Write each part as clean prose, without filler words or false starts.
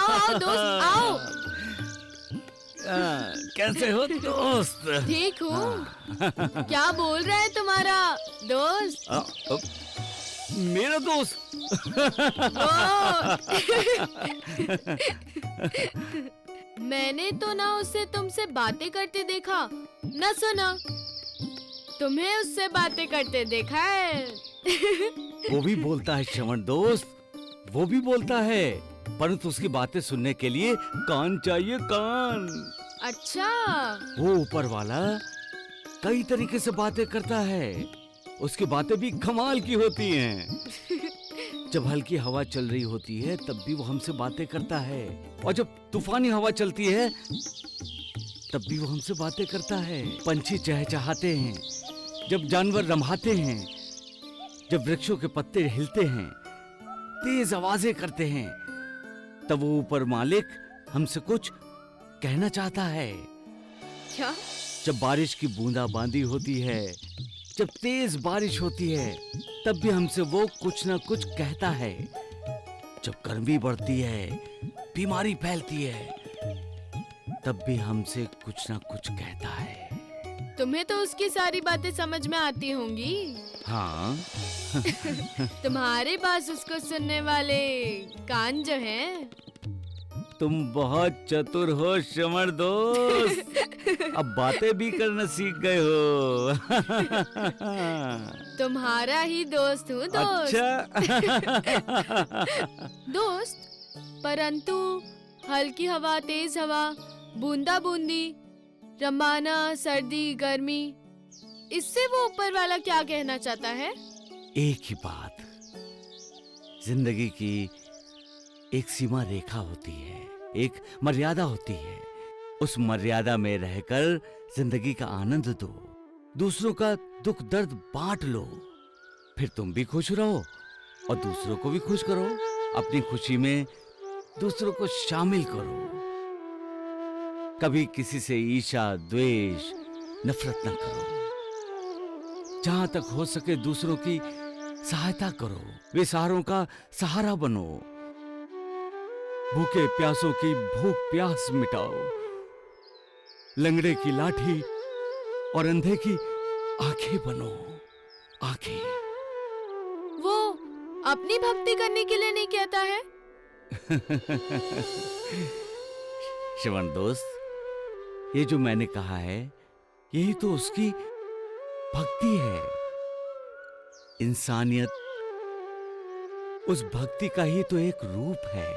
आओ दोस्त आओ। कैसे हो दोस्त? ठीक हूँ। क्या बोल रहा है तुम्हारा दोस्त? मेरा दोस्त। मैंने तो ना उसे तुमसे बातें करते देखा न सुना, तुम्हें उससे बातें करते देखा है। वो भी बोलता है श्रवण दोस्त, वो भी बोलता है, परंतु उसकी बातें सुनने के लिए कान चाहिए, कान। अच्छा। वो ऊपर वाला कई तरीके से बातें करता है, उसकी बातें भी कमाल की होती हैं। जब हल्की हवा चल रही होती है तब भी वो हमसे बातें करता है, और जब तूफानी हवा चलती है तब भी वो हमसे बातें करता है। पंछी चहचहाते हैं, जब जानवर रम्हाते हैं, जब वृक्षों के पत्ते हिलते हैं, तेज आवाजें करते हैं, तब वो ऊपर मालिक हमसे कुछ कहना चाहता है। क्या? जब बारिश की बूंदाबांदी होती है, जब तेज बारिश होती है, तब भी हमसे वो कुछ ना कुछ कहता है। जब गर्मी बढ़ती है, बीमारी फैलती है, तब भी हमसे कुछ ना कुछ कहता है। तुम्हें तो उसकी सारी बातें समझ में आती होंगी। हाँ। तुम्हारे पास उसको सुनने वाले कान जो हैं। तुम बहुत चतुर हो श्रवण दोस्त, अब बातें भी करना सीख गए हो। तुम्हारा ही दोस्त हूँ दोस्त। अच्छा। दोस्त, परंतु हल्की हवा, तेज हवा, बूंदा बूंदी, रमाना, सर्दी, गर्मी, इससे वो ऊपर वाला क्या कहना चाहता है? एक ही बात, जिंदगी की एक सीमा रेखा होती है, एक मर्यादा होती है। उस मर्यादा में रहकर जिंदगी का आनंद दो, दूसरों का दुख दर्द बांट लो, फिर तुम भी खुश रहो और दूसरों को भी खुश करो। अपनी खुशी में दूसरों को शामिल करो। कभी किसी से ईर्ष्या, द्वेष, नफरत न करो। जहां तक हो सके दूसरों की सहायता करो, बेसहारों का सहारा बनो। भूखे प्यासों की भूख प्यास मिटाओ, लंगड़े की लाठी और अंधे की आंखें बनो, आंखें। वो अपनी भक्ति करने के लिए नहीं कहता है? श्रवण दोस्त, ये जो मैंने कहा है, यही तो उसकी भक्ति है। इंसानियत उस भक्ति का ही तो एक रूप है।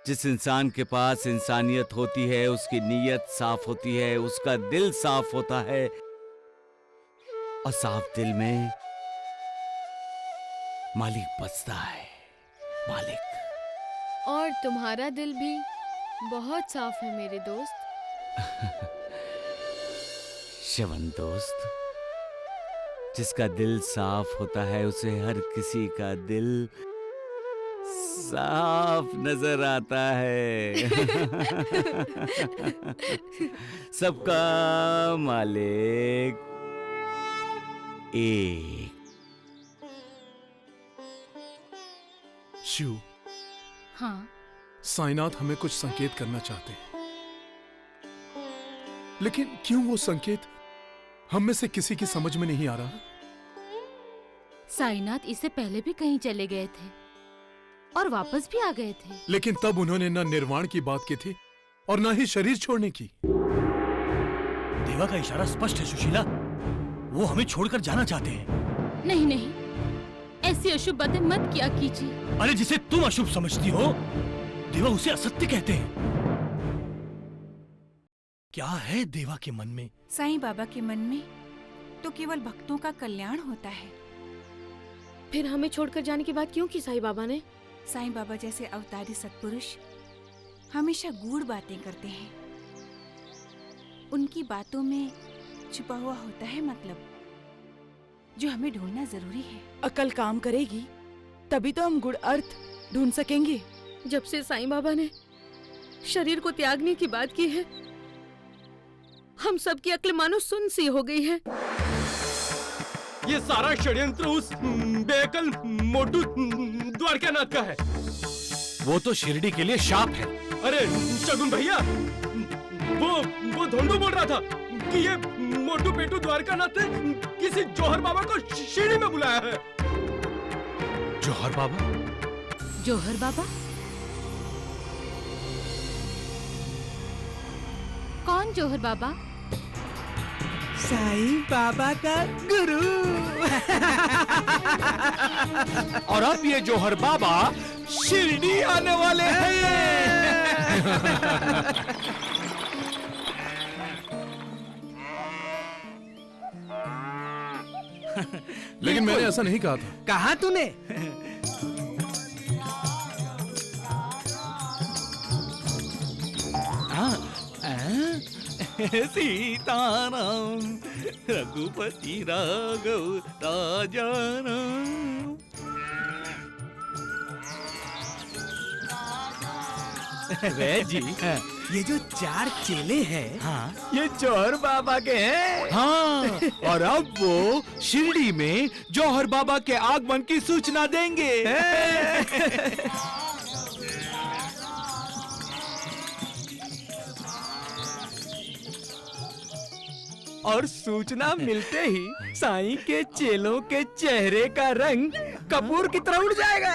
जिस इंसान के पास इंसानियत होती है, उसकी नीयत साफ होती है, उसका दिल साफ होता है, और साफ दिल में मालिक बसता है, मालिक। और तुम्हारा दिल भी बहुत साफ है मेरे दोस्त। श्रवण दोस्त, जिसका दिल साफ होता है उसे हर किसी का दिल साफ नजर आता है। सबका मालिक एक। शिव, हाँ, साईनाथ हमें कुछ संकेत करना चाहते हैं, लेकिन क्यों वो संकेत हम में से किसी की समझ में नहीं आ रहा। साईनाथ इससे पहले भी कहीं चले गए थे और वापस भी आ गए थे, लेकिन तब उन्होंने न निर्वाण की बात की थी और न ही शरीर छोड़ने की। देवा का इशारा स्पष्ट है सुशीला, वो हमें छोड़कर जाना चाहते हैं। नहीं नहीं, ऐसी अशुभ बातें मत किया कीजिए। अरे जिसे तुम अशुभ समझती हो, देवा उसे असत्य कहते हैं। क्या है देवा के मन में? साईं बाबा के मन में तो केवल भक्तों का कल्याण होता है। फिर हमें छोड़कर जाने की बात क्यों की साईं बाबा ने? साईं बाबा जैसे अवतारी सत्पुरुष हमेशा गूढ़ बातें करते हैं। उनकी बातों में छुपा हुआ होता है मतलब, जो हमें ढूंढना जरूरी है। अकल काम करेगी तभी तो हम गुड़ अर्थ ढूंढ सकेंगे। जब से साईं बाबा ने शरीर को त्यागने की बात की है, हम सब की अक्ल मानो सुन सी हो गई है। ये सारा षड्यंत्र उस बेअकल मोटू द्वारकानाथ का है। वो तो शिरडी के लिए शाप है। अरे शगुन भैया, वो धोंडू बोल रहा था कि ये मोटू पेटू द्वारकानाथ ने किसी जौहर बाबा को शिरडी में बुलाया है। जौहर बाबा? जौहर बाबा? कौन जौहर बाबा? साईं बाबा का गुरु। और अब ये जौहर बाबा शिरडी आने वाले हैं। लेकिन मैंने ऐसा नहीं कहा था। कहा तूने? सीताराम रघुपति राघव राजा राम। वे जी, ये जो 4 चेले हैं, हाँ, ये जौहर बाबा के हैं। हाँ, और अब वो शिरडी में जौहर बाबा के आगमन की सूचना देंगे। और सूचना मिलते ही साईं के चेलों के चेहरे का रंग कपूर की तरह उड़ जाएगा।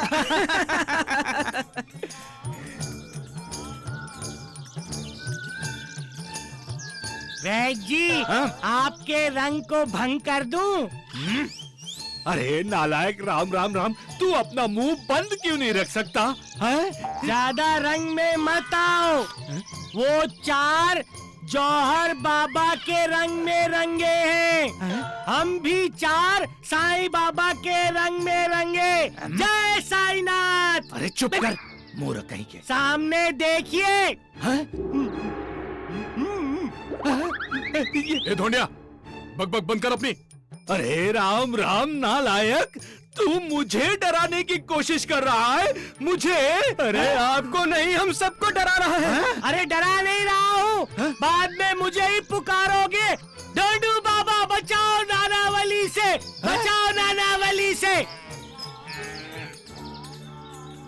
वैद्य जी, आपके रंग को भंग कर दूं? अरे नालायक, राम राम राम, तू अपना मुंह बंद क्यों नहीं रख सकता है? ज्यादा रंग में मत आओ। वो 4 जौहर बाबा के रंग में रंगे हैं। हम भी 4 साईं बाबा के रंग में रंगे। जय साईनाथ। अरे चुप कर, मूर्ख कहीं के। सामने देखिए। ए ढोंडिया, बकबक बंद कर अपनी। अरे राम राम नालायक, तू मुझे डराने की कोशिश कर रहा है? मुझे? अरे आपको नहीं, हम सबको डरा रहा है। अरे डरा नहीं रहा हूँ, बाद में मुझे ही पुकारोगे। डोंडू बाबा बचाओ नानावली से, बचाओ नानावली से।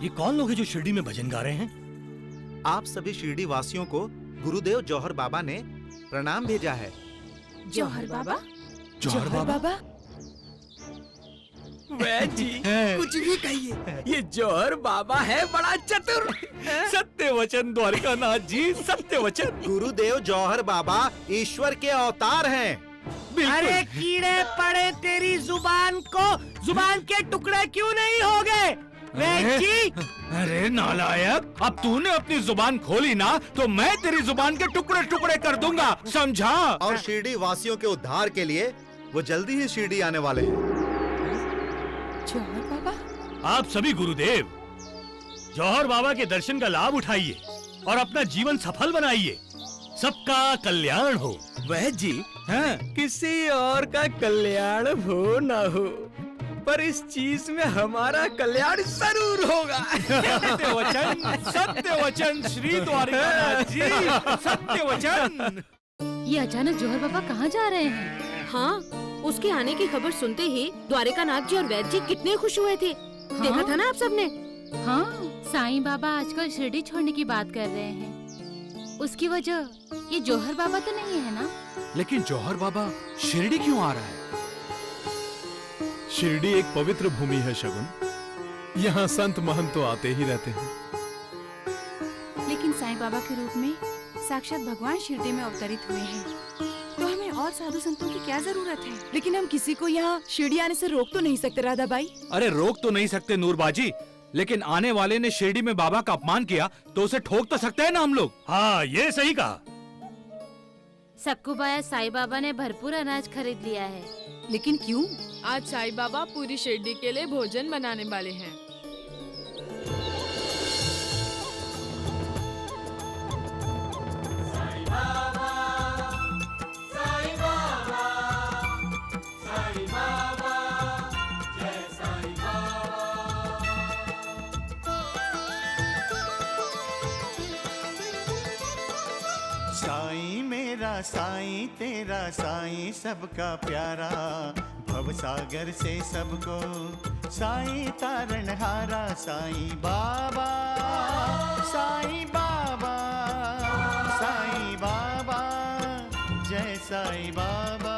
ये कौन लोग हैं जो शिरडी में भजन गा रहे हैं? आप सभी शिरडी वासियों को गुरुदेव जौहर बाबा ने प्रणाम भेजा है। जौहर बाबा? जौहर बाबा? वे जी, कुछ भी कहिए, ये जौहर बाबा है बड़ा चतुर। सत्य वचन द्वारिकानाथ जी, सत्य वचन। गुरुदेव जौहर बाबा ईश्वर के अवतार हैं। अरे कीड़े पड़े तेरी जुबान को, जुबान के टुकड़े क्यों नहीं हो गए? वैद्य जी, अरे नालायक, अब तूने अपनी जुबान खोली ना तो मैं तेरी जुबान के टुकड़े टुकड़े कर दूंगा, समझा? और शिरडी वासियों के उद्धार के लिए वो जल्दी ही शिरडी आने वाले हैं। जौहर बाबा? आप सभी गुरुदेव जौहर बाबा के दर्शन का लाभ उठाइए और अपना जीवन सफल बनाइए। सबका कल्याण हो। वह जी, हाँ, किसी और का कल्याण हो ना हो, पर इस चीज में हमारा कल्याण जरूर होगा। सत्य वचन, सत्य वचन श्री द्वारिकानाथ जी, सत्य वचन। ये अचानक जौहर बाबा कहाँ जा रहे हैं? हाँ, उसके आने की खबर सुनते ही द्वारिकानाथ जी और वैद्य जी कितने खुश हुए थे। देखा था ना आप सबने? हाँ, साईं बाबा आजकल शिरडी छोड़ने की बात कर रहे हैं। उसकी वजह ये जौहर बाबा तो नहीं है ना? लेकिन जौहर बाबा शिरडी क्यों आ रहा है? शिरडी एक पवित्र भूमि है शगुन। यहाँ संत महंत तो आते ही रहते हैं। लेकिन साईं बाबा के रूप में साक्षात भगवान शिरडी में अवतरित हुए हैं, तो हमें और साधु संतों की क्या जरूरत है? लेकिन हम किसी को यहाँ शिरडी आने से रोक तो नहीं सकते राधा बाई। अरे रोक तो नहीं सकते नूरबाजी, लेकिन आने वाले ने शिरडी में बाबा का अपमान किया तो उसे ठोक तो सकते हैं ना हम लोग। हाँ, ये सही कहा। सक्कूबाया साईं बाबा ने भरपूर अनाज खरीद लिया है। लेकिन क्यों? आज साईं बाबा पूरी शिरडी के लिए भोजन बनाने वाले हैं। साईं मेरा साईं तेरा साईं सबका प्यारा, भवसागर से सबको साईं तारणहारा साईं बाबा साईं बाबा साईं बाबा जय साईं बाबा।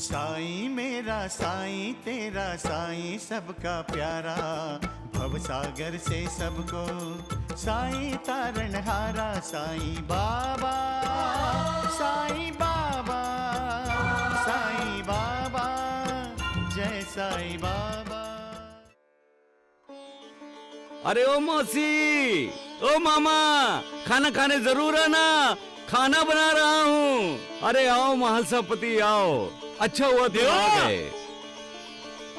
साईं मेरा साईं तेरा साईं सबका प्यारा भवसागर से सबको साईं तारणहारा साईं बाबा साईं बाबा साईं बाबा जय साईं बाबा। अरे ओ मौसी, ओ मामा, खाना खाने जरूर आना, खाना बना रहा हूँ। अरे आओ महालसापति आओ, अच्छा हुआ तुम आ गए।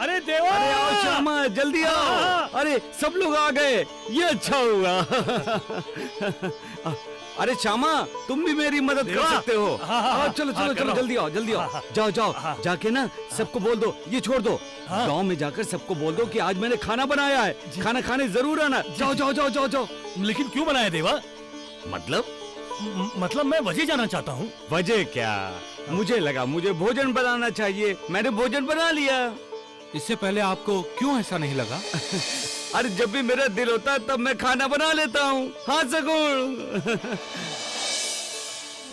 अरे देवा, अरे आओ श्यामा जल्दी आओ। अरे सब लोग आ गए, ये अच्छा हुआ। अरे श्यामा तुम भी मेरी मदद कर सकते हो। आओ चलो चलो चलो जल्दी आओ जल्दी आओ। जाओ जाओ जाके ना सबको बोल दो, ये छोड़ दो, गांव में जाकर सबको बोल दो कि आज मैंने खाना बनाया है, खाना खाने जरूर आना। जाओ जाओ जाओ जाओ जाओ। लेकिन क्यों बनाया देवा? मतलब मैं वजह जाना चाहता हूँ। वजह क्या? मुझे लगा मुझे भोजन बनाना चाहिए, मैंने भोजन बना लिया। इससे पहले आपको क्यों ऐसा नहीं लगा? अरे जब भी मेरा दिल होता है तब मैं खाना बना लेता हूँ। हाँ सगुण।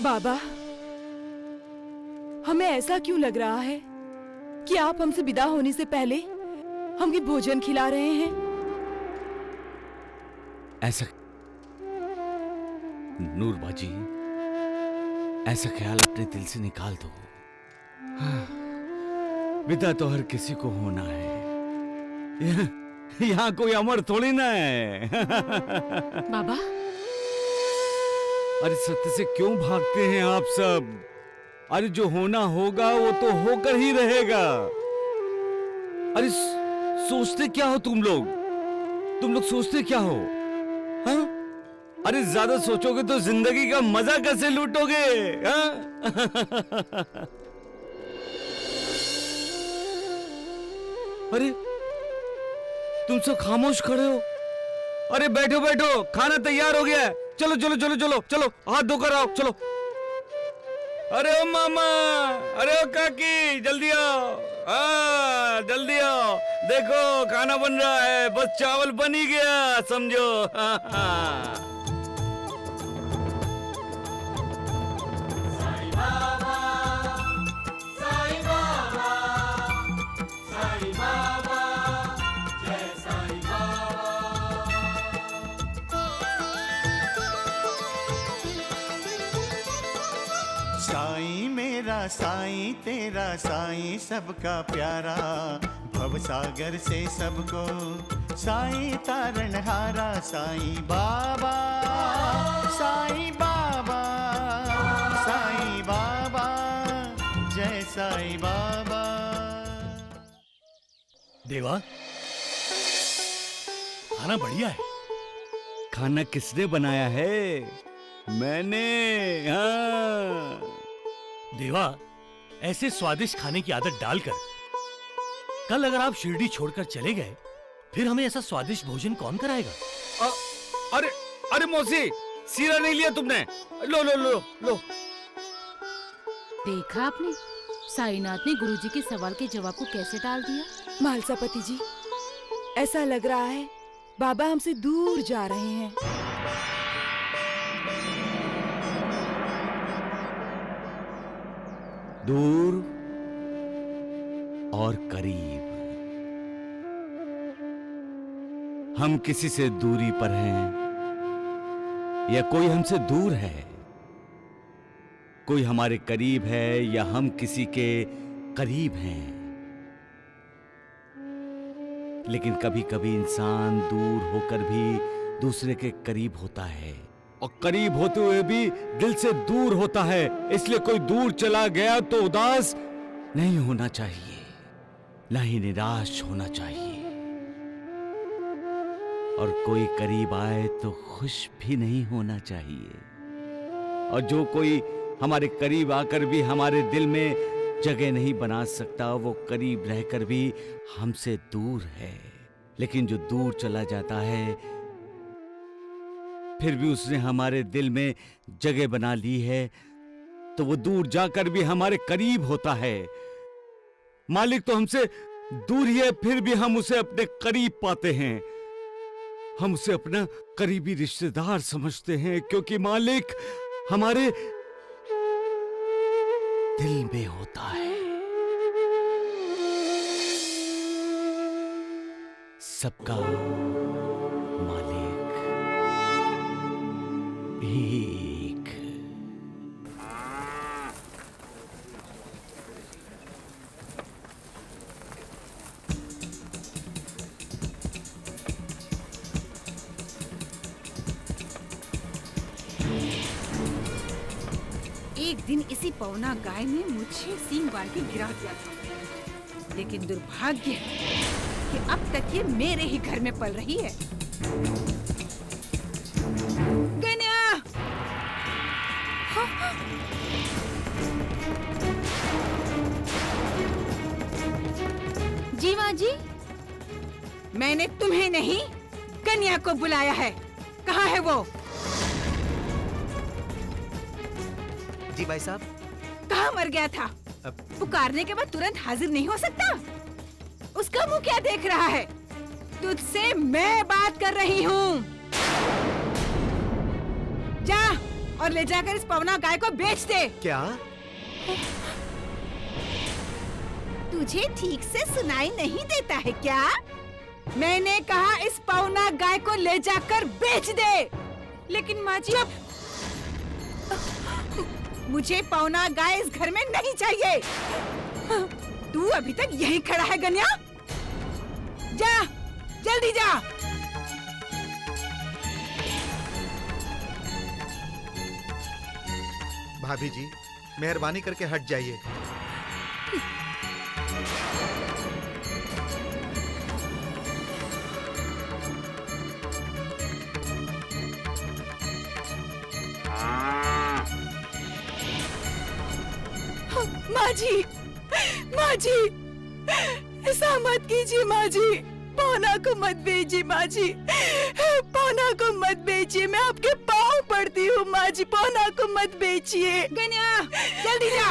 बाबा, हमें ऐसा क्यों लग रहा है कि आप हमसे विदा होने से पहले हमें भोजन खिला रहे हैं? ऐसा नूर बाजी, ऐसा ख्याल अपने दिल से निकाल दो। हाँ, विदा तो हर किसी को होना है, यहाँ कोई अमर थोड़ी ना है। बाबा, अरे सत्य से क्यों भागते हैं आप सब? अरे जो होना होगा वो तो होकर ही रहेगा। अरे सोचते क्या हो तुम लोग? तुम लोग सोचते क्या हो? हाँ? अरे ज्यादा सोचोगे तो जिंदगी का मजा कैसे लूटोगे? हाँ? अरे तुम सब खामोश खड़े हो। अरे बैठो बैठो, खाना तैयार हो गया है। चलो चलो चलो चलो चलो, हाथ धोकर आओ चलो। अरे ओ मामा, अरे ओ काकी, जल्दी आओ। हाँ जल्दी आओ, देखो खाना बन रहा है, बस चावल बन ही गया समझो। हाँ हाँ। साईं मेरा साईं तेरा साईं सबका प्यारा भवसागर से सबको साईं तारणहारा साईं बाबा साईं बाबा साईं बाबा जय साईं बाबा। देवा, खाना बढ़िया है। खाना किसने बनाया है? मैंने। हाँ। देवा, ऐसे स्वादिष्ट खाने की आदत डालकर कल अगर आप शिरडी छोड़कर चले गए, फिर हमें ऐसा स्वादिष्ट भोजन कौन कराएगा? अरे अरे मौसी, सीरा नहीं लिया तुमने? लो लो लो लो। देखा आपने, साईनाथ ने गुरुजी के सवाल के जवाब को कैसे टाल दिया। महालसापति जी, ऐसा लग रहा है बाबा हमसे दूर जा रहे हैं। दूर और करीब, हम किसी से दूरी पर हैं या कोई हमसे दूर है, कोई हमारे करीब है या हम किसी के करीब हैं। लेकिन कभी कभी इंसान दूर होकर भी दूसरे के करीब होता है और करीब होते हुए भी दिल से दूर होता है। इसलिए कोई दूर चला गया तो उदास नहीं होना चाहिए, ना ही निराश होना चाहिए, और कोई करीब आए तो खुश भी नहीं होना चाहिए। और जो कोई हमारे करीब आकर भी हमारे दिल में जगह नहीं बना सकता, वो करीब रहकर भी हमसे दूर है। लेकिन जो दूर चला जाता है फिर भी उसने हमारे दिल में जगह बना ली है, तो वो दूर जाकर भी हमारे करीब होता है। मालिक तो हमसे दूर ही है, फिर भी हम उसे अपने करीब पाते हैं। हम उसे अपना करीबी रिश्तेदार समझते हैं, क्योंकि मालिक हमारे दिल में होता है। सबका मालिक एक। एक दिन इसी पवना गाय ने मुझे सींग बांध के गिरा दिया था, लेकिन दुर्भाग्य है कि अब तक ये मेरे ही घर में पल रही है। गन्या! जी माँ जी। मैंने तुम्हें नहीं, कन्या को बुलाया है। कहाँ है वो? जी भाई साहब। कहाँ मर गया था? पुकारने के बाद तुरंत हाजिर नहीं हो सकता? उसका मुंह क्या देख रहा है? तुझसे मैं बात कर रही हूँ। जा और ले जाकर इस पवना गाय को बेच दे। क्या? तुझे ठीक से सुनाई नहीं देता है क्या? मैंने कहा इस पवना गाय को ले जाकर बेच दे। लेकिन माँ जी, मुझे पवना गाय इस घर में नहीं चाहिए। तू अभी तक यहीं खड़ा है गन्या? जा, जल्दी जा। भाभी जी, मेहरबानी करके हट जाइए। माँ जी, माँ जी, ऐसा मत कीजिए माँ जी। पौना को मत बेचिए माँ जी, पौना को मत बेचिए। मैं आपके पाँव पड़ती हूँ माँ जी, पौना को मत बेचिए। गन्या, जल्दी जा।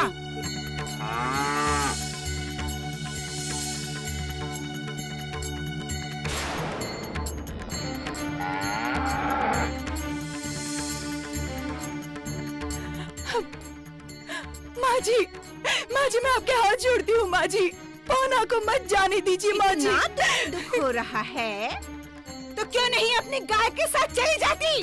माँ जी, मैं आपके हाथ जोड़ती हूँ माँ जी, पौना को मत जाने दीजिए माँ जी। इतना दुख हो रहा है तो क्यों नहीं अपनी गाय के साथ चली जाती?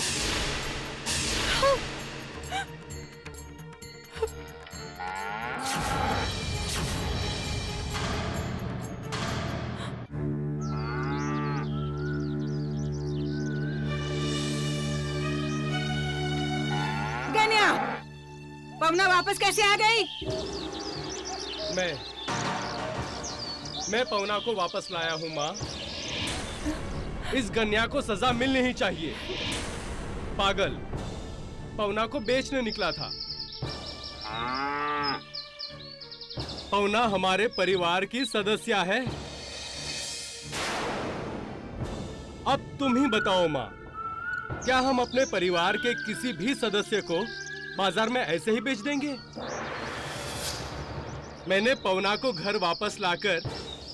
गन्या, पवना वापस कैसे आ गई? मैं पवना को वापस लाया हूँ माँ। इस गन्या को सजा मिलनी ही चाहिए। पागल, पवना को बेचने निकला था। पवना हमारे परिवार की सदस्य है। अब तुम ही बताओ माँ, क्या हम अपने परिवार के किसी भी सदस्य को बाजार में ऐसे ही बेच देंगे? मैंने पवना को घर वापस लाकर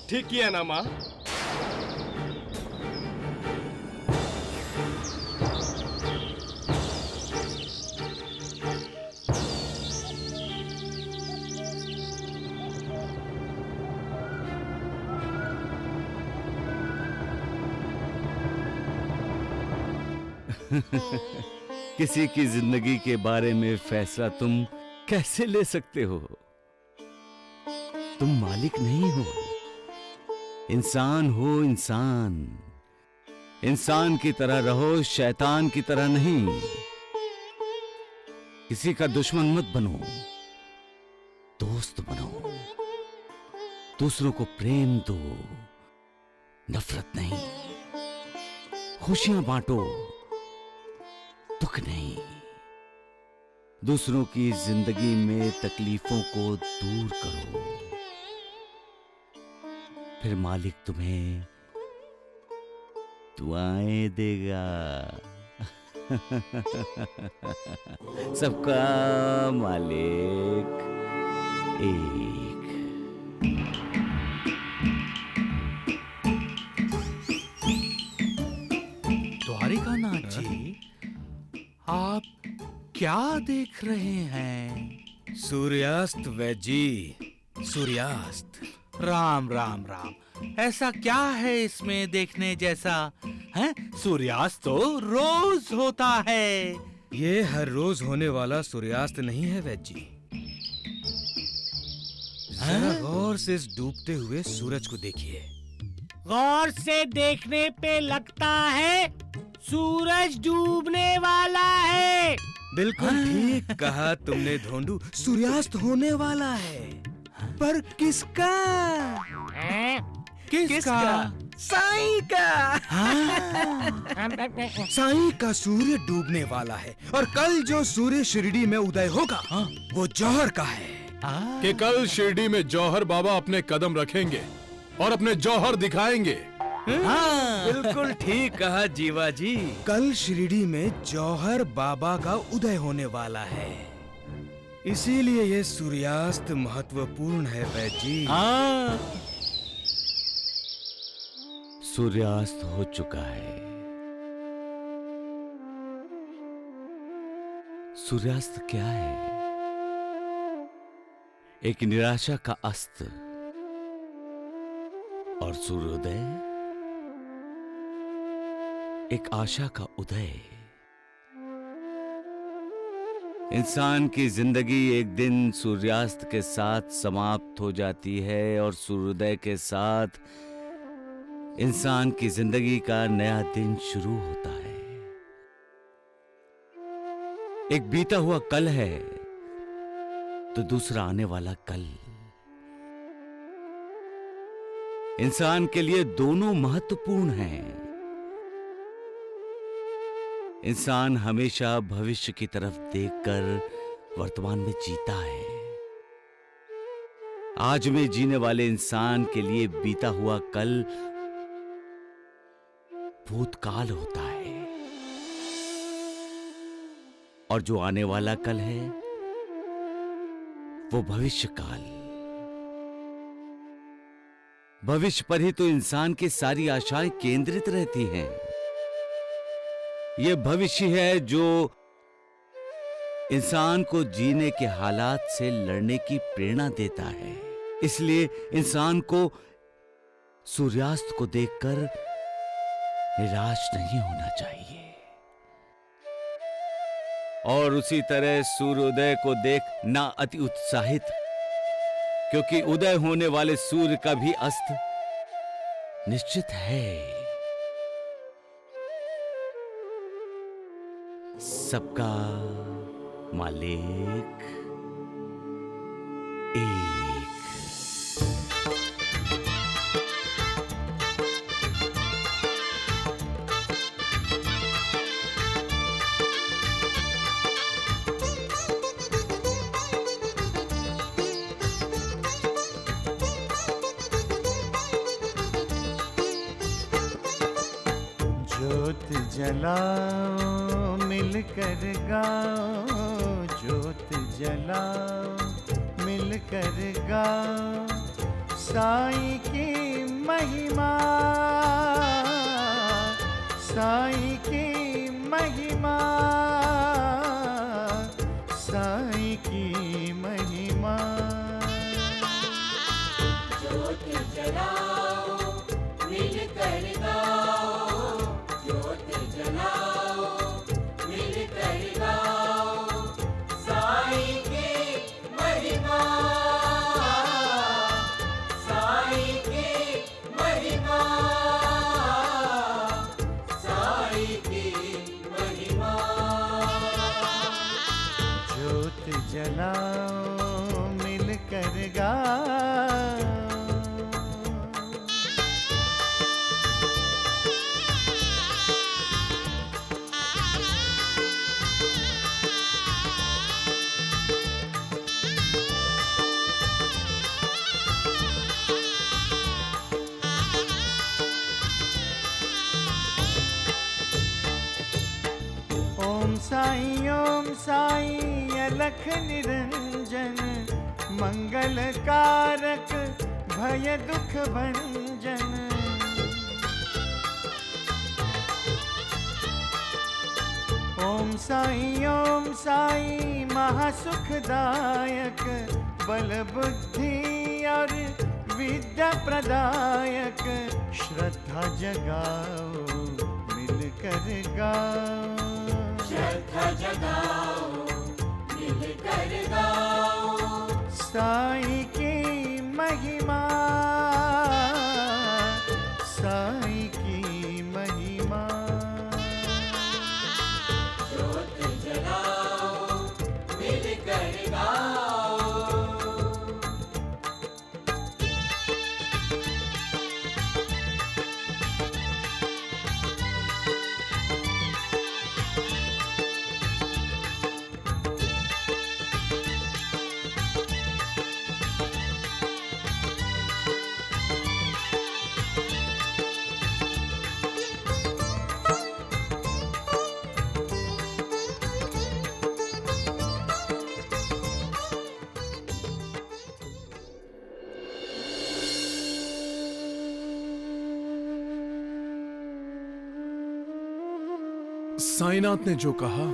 ठीक किया ना माँ? किसी की जिंदगी के बारे में फैसला तुम कैसे ले सकते हो? तुम मालिक नहीं हो, इंसान हो। इंसान की तरह रहो, शैतान की तरह नहीं। किसी का दुश्मन मत बनो, दोस्त बनो। दूसरों को प्रेम दो, नफरत नहीं। खुशियां बांटो, दुख नहीं। दूसरों की जिंदगी में तकलीफों को दूर करो, फिर मालिक तुम्हें दुआएं देगा। सबका मालिक एक। क्या देख रहे हैं? सूर्यास्त वैजी, सूर्यास्त। राम राम राम। ऐसा क्या है इसमें देखने जैसा? है सूर्यास्त तो रोज होता है। ये हर रोज होने वाला सूर्यास्त नहीं है वैद जी। जरा गौर से इस डूबते हुए सूरज को देखिए। गौर से देखने पे लगता है सूरज डूबने वाला है। बिल्कुल ठीक कहा तुमने धोंडू, सूर्यास्त होने वाला है। पर किसका? किसका? साईं का। साईं का सूर्य डूबने वाला है और कल जो सूर्य शिरडी में उदय होगा वो जौहर का है। कि कल शिरडी में जौहर बाबा अपने कदम रखेंगे और अपने जौहर दिखाएंगे। हाँ, बिल्कुल ठीक कहा जीवा जी। कल शिरडी में जौहर बाबा का उदय होने वाला है, इसीलिए ये सूर्यास्त महत्वपूर्ण है वैद जी। हाँ, सूर्यास्त हो चुका है। सूर्यास्त क्या है? एक निराशा का अस्त और सूर्योदय एक आशा का उदय। इंसान की जिंदगी एक दिन सूर्यास्त के साथ समाप्त हो जाती है और सूर्योदय के साथ इंसान की जिंदगी का नया दिन शुरू होता है। एक बीता हुआ कल है तो दूसरा आने वाला कल। इंसान के लिए दोनों महत्वपूर्ण हैं। इंसान हमेशा भविष्य की तरफ देखकर वर्तमान में जीता है। आज में जीने वाले इंसान के लिए बीता हुआ कल भूतकाल होता है और जो आने वाला कल है वो भविष्य काल। भविष्य पर ही तो इंसान की सारी आशाएं केंद्रित रहती हैं। यह भविष्य है जो इंसान को जीने के हालात से लड़ने की प्रेरणा देता है। इसलिए इंसान को सूर्यास्त को देखकर निराश नहीं होना चाहिए और उसी तरह सूर्योदय को देख ना अति उत्साहित, क्योंकि उदय होने वाले सूर्य का भी अस्त निश्चित है। सबका मालिक एक। ज्योत जलाओ मिलकर गाओ, ज्योत जलाओ मिलकर गाओ, साईं की महिमा, साईं की महिमा, साईं की महिमा। ज्योत जलाओ मिलकर गाओ, ज्योत जलाओ मिलकर गाओ, साईं की महिमा, साईं की महिमा, साईं की महिमा। ज्योत जलाओ मिलकर गाओ। ओम साईं अलख निरंजन, मंगल कारक भय दुख भंजन। ओम साई महासुखदायक, बल बुद्धि और विद्या प्रदायक, श्रद्धा जगाओ मिलकर गाओ, श्रद्धा जगाओ मिलकर गाओ, साई की महिमा, साई की महिमा। ज्योत जलाओ मिलकर गाओ। साईनाथ ने जो कहा,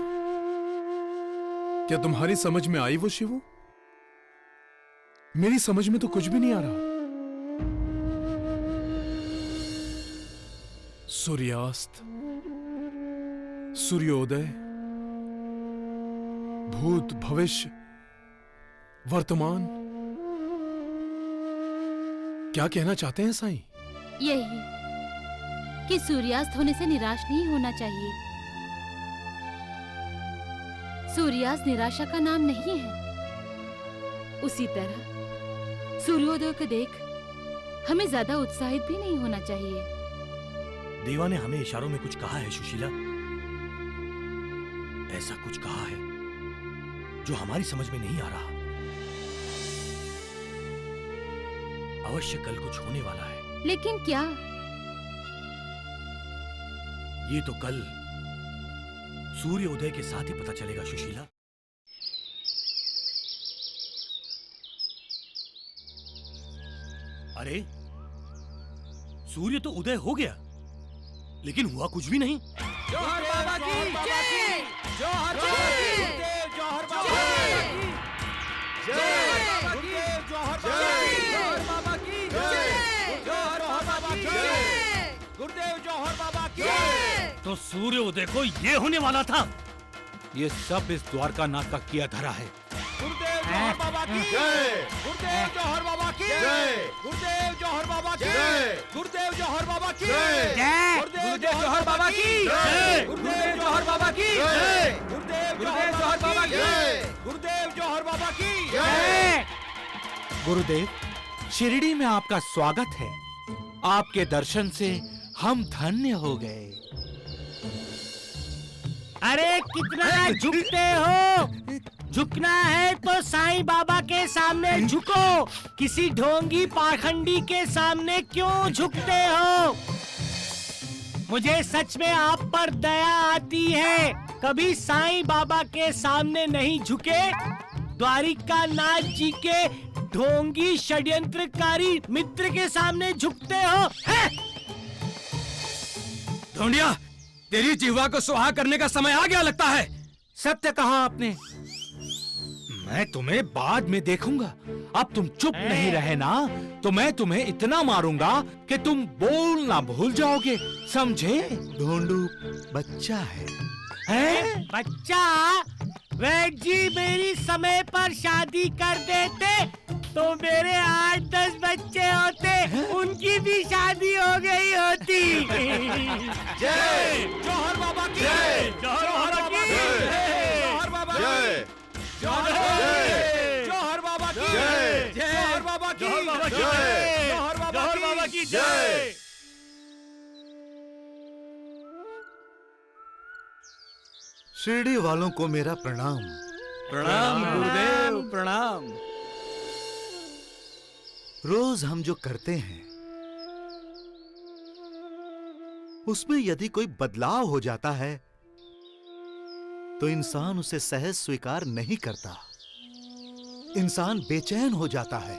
क्या तुम्हारी समझ में आई वो शिवू? मेरी समझ में तो कुछ भी नहीं आ रहा। सूर्यास्त, सूर्योदय, भूत भविष्य वर्तमान, क्या कहना चाहते हैं साईं? यही कि सूर्यास्त होने से निराश नहीं होना चाहिए। सूर्यास्त निराशा का नाम नहीं है। उसी तरह सूर्योदय को देख हमें ज्यादा उत्साहित भी नहीं होना चाहिए। देवा ने हमें इशारों में कुछ कहा है सुशीला, ऐसा कुछ कहा है जो हमारी समझ में नहीं आ रहा। अवश्य कल कुछ होने वाला है। लेकिन क्या? ये तो कल सूर्य उदय के साथ ही पता चलेगा सुशीला। अरे सूर्य तो उदय हो गया, लेकिन हुआ कुछ भी नहीं। जौहर बाबा की जय, जौहर बाबा की जय, जौहर बाबा की जय, जौहर बाबा की जय, जौहर बाबा की जय, गुरुदेव जौहर बाबा की जय। तो सूर्य उदय को ये होने वाला था। ये सब इस द्वारका नाथ का किया धरा है। गुरुदेव जौहर बाबा की जय, गुरुदेव जौहर बाबा की जय, गुरुदेव जौहर बाबा की जय, गुरुदेव जौहर बाबा की जय, गुरुदेव जौहर बाबा की जय, गुरुदेव जौहर बाबा की जय, गुरुदेव जौहर बाबा की जय, गुरुदेव जौहर बाबा की जय। गुरुदेव, शिरडी में आपका स्वागत है। आपके दर्शन से हम धन्य हो गए। अरे कितना झुकते हो? झुकना है तो साईं बाबा के सामने झुको, किसी ढोंगी पाखंडी के सामने क्यों झुकते हो? मुझे सच में आप पर दया आती है। कभी साईं बाबा के सामने नहीं झुके, द्वारिका नाथ जी के ढोंगी षड्यंत्रकारी मित्र के सामने झुकते हो। ढोंडिया, तेरी जिह्वा को सुहा करने का समय आ गया लगता है। सत्य कहा आपने। मैं तुम्हें बाद में देखूंगा। अब तुम चुप नहीं रहे ना, तो मैं तुम्हें इतना मारूंगा कि तुम बोलना भूल जाओगे, समझे? ढोंडू बच्चा है। हैं? बच्चा? वैद जी मेरी समय पर शादी कर देते तो मेरे 8-10 बच्चे होते, उनकी भी शादी हो गई होती। जय जौहर बाबा की जय, जौहर बाबा की जय, जौहर बाबा की जय, जौहर बाबा की जय, जौहर बाबा की जय, जौहर बाबा की जय। शिरडी वालों को मेरा प्रणाम। प्रणाम गुरुदेव, प्रणाम। रोज हम जो करते हैं उसमें यदि कोई बदलाव हो जाता है तो इंसान उसे सहज स्वीकार नहीं करता। इंसान बेचैन हो जाता है,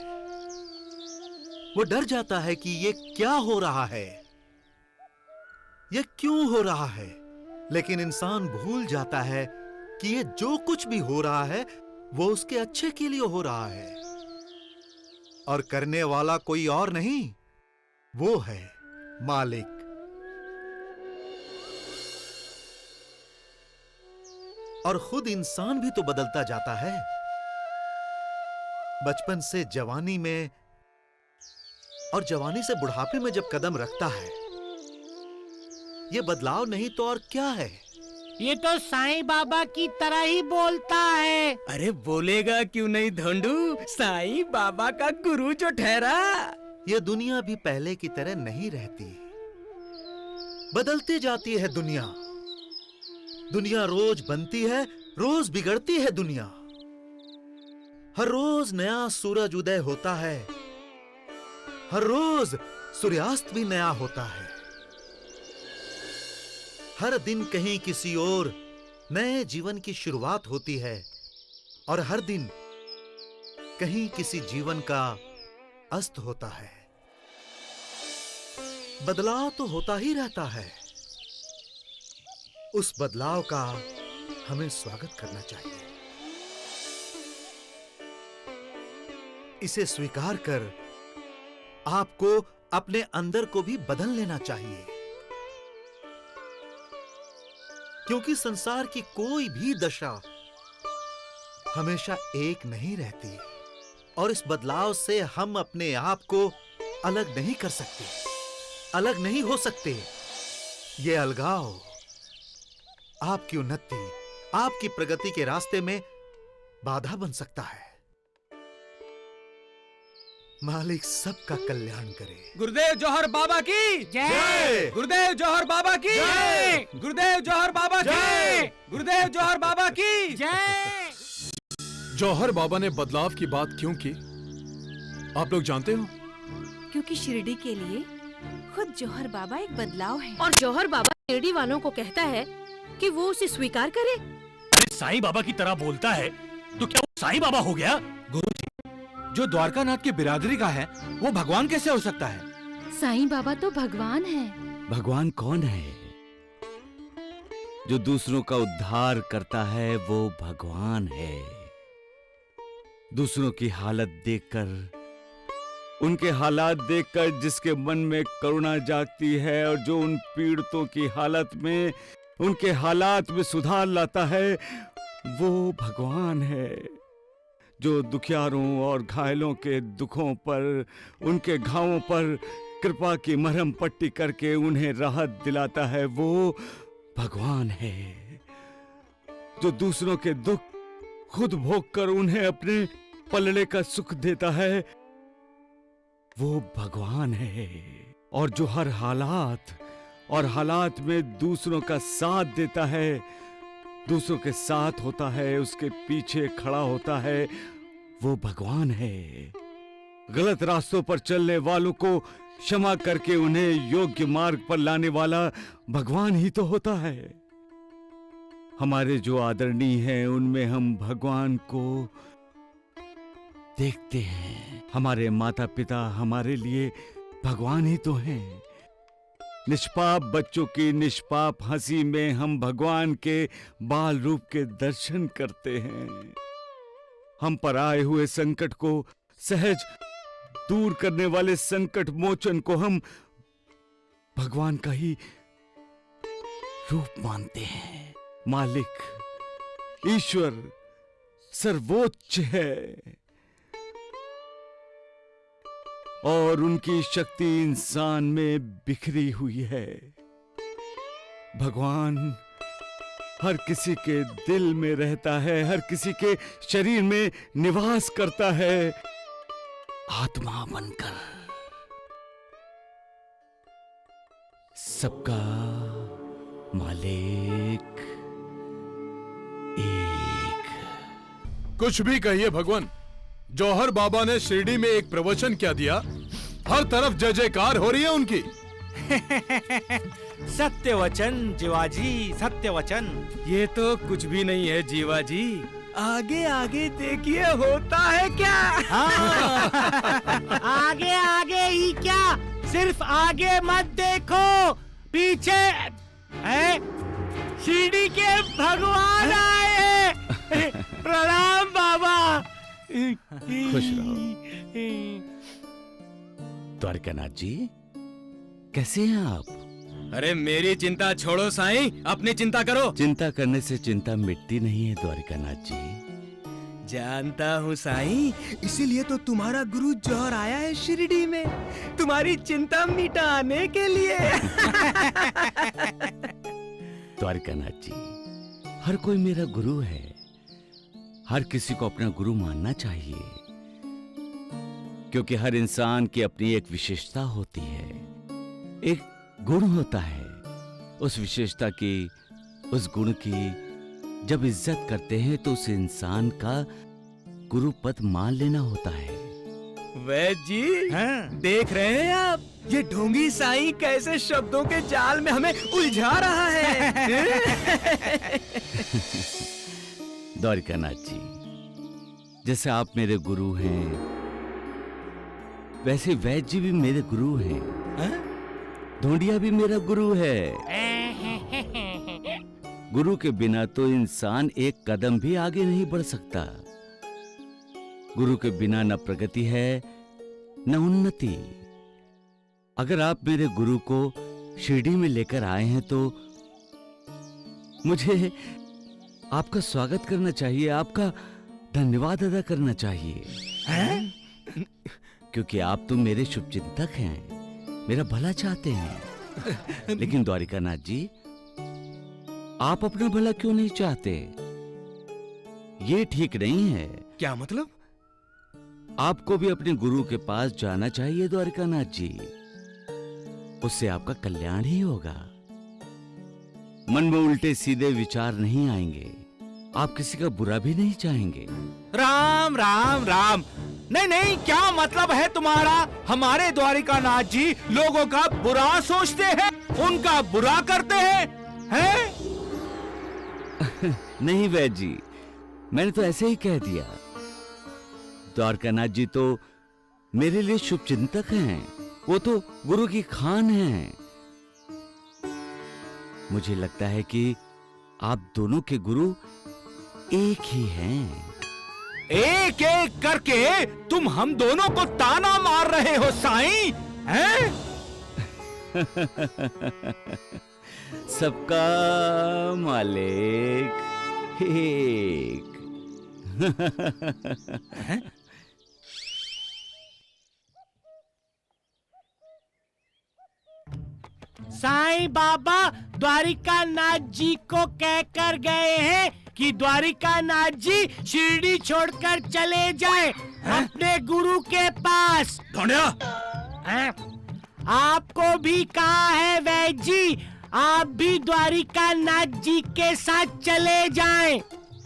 वो डर जाता है कि ये क्या हो रहा है, ये क्यों हो रहा है। लेकिन इंसान भूल जाता है कि ये जो कुछ भी हो रहा है वो उसके अच्छे के लिए हो रहा है, और करने वाला कोई और नहीं, वो है मालिक। और खुद इंसान भी तो बदलता जाता है। बचपन से जवानी में और जवानी से बुढ़ापे में जब कदम रखता है, ये बदलाव नहीं तो और क्या है। ये तो साईं बाबा की तरह ही बोलता है। अरे बोलेगा क्यों नहीं धोंडू, साईं बाबा का गुरु जो ठहरा। ये दुनिया भी पहले की तरह नहीं रहती, बदलती जाती है दुनिया। दुनिया रोज बनती है, रोज बिगड़ती है दुनिया। हर रोज नया सूरज उदय होता है, हर रोज सूर्यास्त भी नया होता है। हर दिन कहीं किसी और नए जीवन की शुरुआत होती है, और हर दिन कहीं किसी जीवन का अस्त होता है। बदलाव तो होता ही रहता है। उस बदलाव का हमें स्वागत करना चाहिए, इसे स्वीकार कर आपको अपने अंदर को भी बदल लेना चाहिए, क्योंकि संसार की कोई भी दशा हमेशा एक नहीं रहती, और इस बदलाव से हम अपने आप को अलग नहीं कर सकते, अलग नहीं हो सकते। ये अलगाव आपकी उन्नति, आपकी प्रगति के रास्ते में बाधा बन सकता है। मालिक सबका कल्याण करे। गुरुदेव जौहर बाबा की जय। गुरुदेव जौहर बाबा की जय। गुरुदेव जौहर बाबा जय। की गुरुदेव जौहर बाबा की जय। जौहर बाबा ने बदलाव की बात क्यों की, आप लोग जानते हो? क्योंकि शिरडी के लिए खुद जौहर बाबा एक बदलाव है। और जौहर बाबा शिरडी वालों को कहता है कि वो उसे स्वीकार करे। साईं बाबा की तरह बोलता है तो क्या वो साईं बाबा हो गया? गुरुजी, जो द्वारकानाथ की बिरादरी का है वो भगवान कैसे हो सकता है? साईं बाबा तो भगवान है। भगवान कौन है? जो दूसरों का उद्धार करता है वो भगवान है। दूसरों की हालत देखकर, उनके हालात देखकर जिसके मन में करुणा जागती है, और जो उन पीड़ितों की हालत में, उनके हालात में सुधार लाता है, वो भगवान है। जो दुखियारों और घायलों के दुखों पर, उनके घावों पर कृपा की मरहम पट्टी करके उन्हें राहत दिलाता है, वो भगवान है। जो दूसरों के दुख खुद भोग कर उन्हें अपने पलड़े का सुख देता है, वो भगवान है। और जो हर हालात में दूसरों का साथ देता है, दूसरों के साथ होता है, उसके पीछे खड़ा होता है, वो भगवान है। गलत रास्तों पर चलने वालों को क्षमा करके उन्हें योग्य मार्ग पर लाने वाला भगवान ही तो होता है। हमारे जो आदरणीय हैं उनमें हम भगवान को देखते हैं। हमारे माता पिता हमारे लिए भगवान ही तो हैं। निष्पाप बच्चों की निष्पाप हंसी में हम भगवान के बाल रूप के दर्शन करते हैं। हम पर आए हुए संकट को सहज दूर करने वाले संकट मोचन को हम भगवान का ही रूप मानते हैं। मालिक, ईश्वर सर्वोच्च है, और उनकी शक्ति इंसान में बिखरी हुई है। भगवान हर किसी के दिल में रहता है, हर किसी के शरीर में निवास करता है, आत्मा बनकर। सबका मालिक एक। कुछ भी कहिए भगवान, जौहर बाबा ने शिरडी में एक प्रवचन क्या दिया, हर तरफ जय जयकार हो रही है उनकी। सत्य वचन जीवाजी, सत्य वचन। ये तो कुछ भी नहीं है जीवाजी, आगे आगे देखिए होता है क्या। आगे आगे ही क्या, सिर्फ आगे मत देखो, पीछे है। शिरडी के भगवान आए। प्रणाम बाबा। खुश रहो। द्वारिकानाथ जी, कैसे हैं आप? अरे मेरी चिंता छोड़ो साईं, अपनी चिंता करो। चिंता करने से चिंता मिटती नहीं है द्वारिकानाथ जी। जानता हूँ साईं, इसीलिए तो तुम्हारा गुरु जौहर आया है शिरडी में, तुम्हारी चिंता मिटाने के लिए। द्वारिकानाथ जी, हर कोई मेरा गुरु है। हर किसी को अपना गुरु मानना चाहिए, क्योंकि हर इंसान की अपनी एक विशेषता होती है, एक गुण होता है। उस विशेषता की, उस गुण की जब इज्जत करते हैं तो उस इंसान का गुरु पद मान लेना होता है। वैद्य जी, देख रहे हैं आप, ये ढोंगी साईं कैसे शब्दों के जाल में हमें उलझा रहा है। द्वारिकानाथ जी, जैसे आप मेरे गुरु हैं, वैसे वैद्य जी भी मेरे गुरु हैं। ढोंडिया भी मेरा गुरु है। गुरु के बिना तो इंसान एक कदम भी आगे नहीं बढ़ सकता। गुरु के बिना न प्रगति है न उन्नति। अगर आप मेरे गुरु को शिरडी में लेकर आए हैं तो मुझे आपका स्वागत करना चाहिए, आपका धन्यवाद अदा करना चाहिए। क्योंकि आप तो मेरे शुभचिंतक हैं, मेरा भला चाहते हैं। लेकिन द्वारिकानाथ जी, आप अपना भला क्यों नहीं चाहते? ये ठीक नहीं है। क्या मतलब? आपको भी अपने गुरु के पास जाना चाहिए द्वारिकानाथ जी, उससे आपका कल्याण ही होगा। मन में उल्टे सीधे विचार नहीं आएंगे, आप किसी का बुरा भी नहीं चाहेंगे। राम राम राम। नहीं नहीं, क्या मतलब है तुम्हारा? हमारे द्वारिकानाथ जी लोगों का बुरा सोचते हैं, उनका बुरा करते हैं? नहीं वैद्य जी, मैंने तो ऐसे ही कह दिया। द्वारकानाथ जी तो मेरे लिए शुभचिंतक हैं, वो तो गुरु की खान हैं। मुझे लगता है कि आप दोनों के गुरु एक ही हैं। एक एक करके तुम हम दोनों को ताना मार रहे हो साईं, हैं? सबका मालिक एक। साईं बाबा द्वारिकानाथ जी को कहकर गए हैं कि द्वारिकानाथ जी शिरडी छोड़कर चले जाएं अपने गुरु के पास। ढोंडिया, आपको भी कहा है वैद्य जी, आप भी द्वारिकानाथ जी के साथ चले जाएं,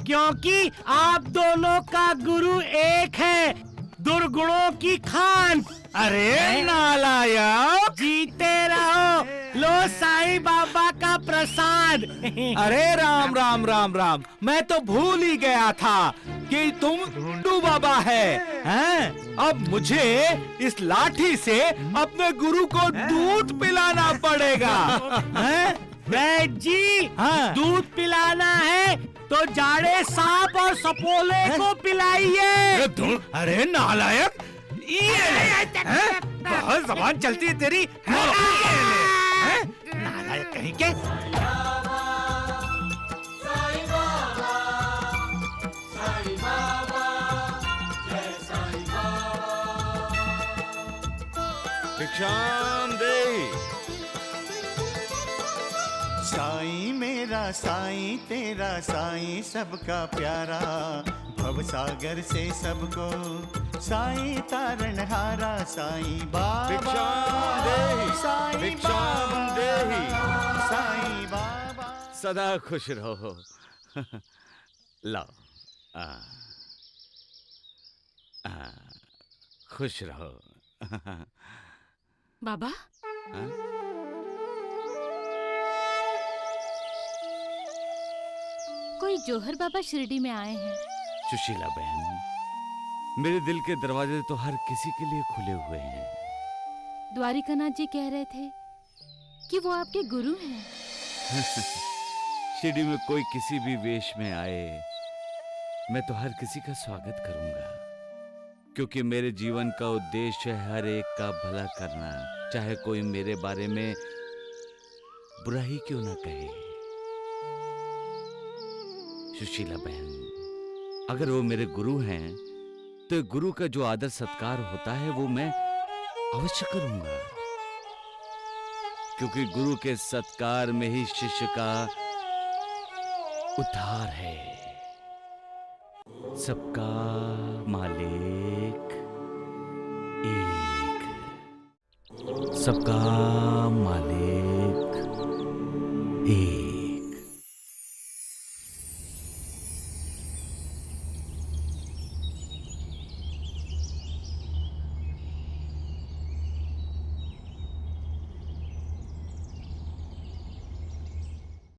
क्योंकि आप दोनों का गुरु एक है, दुर्गुणों की खान। अरे नालायक, जीते रहो, लो साईं बाबा का प्रसाद। अरे राम राम राम राम, मैं तो भूल ही गया था कि तुम ढूंढू बाबा हैं? अब मुझे इस लाठी से अपने गुरु को दूध पिलाना पड़ेगा। वैद्य जी, हाँ। दूध पिलाना है तो जाड़े सांप और सपोले को पिलाइए। अरे नालायक, बहुत जबान चलती है तेरी। नालायक कहीं के। भिक्षाम देहि। साईं मेरा साईं तेरा साईं सबका प्यारा, भव सागर से सबको साईं तारणहारा। साईं बाबा भिक्षाम देहि, साईं भिक्षाम बाबा, देहि। साईं बाबा। सदा खुश रहो। लाओ, खुश रहो। बाबा, कोई जौहर बाबा शिरडी में आए हैं। सुशीला बहन, मेरे दिल के दरवाजे तो हर किसी के लिए खुले हुए हैं। द्वारिकानाथ जी कह रहे थे कि वो आपके गुरु हैं। शिरडी में कोई किसी भी वेश में आए, मैं तो हर किसी का स्वागत करूंगा, क्योंकि मेरे जीवन का उद्देश्य है हर एक का भला करना, चाहे कोई मेरे बारे में बुरा ही क्यों ना कहे। सुशीला बहन, अगर वो मेरे गुरु हैं तो गुरु का जो आदर सत्कार होता है वो मैं अवश्य करूंगा, क्योंकि गुरु के सत्कार में ही शिष्य का उद्धार है। सबका मालिक एक, सबका मालिक एक।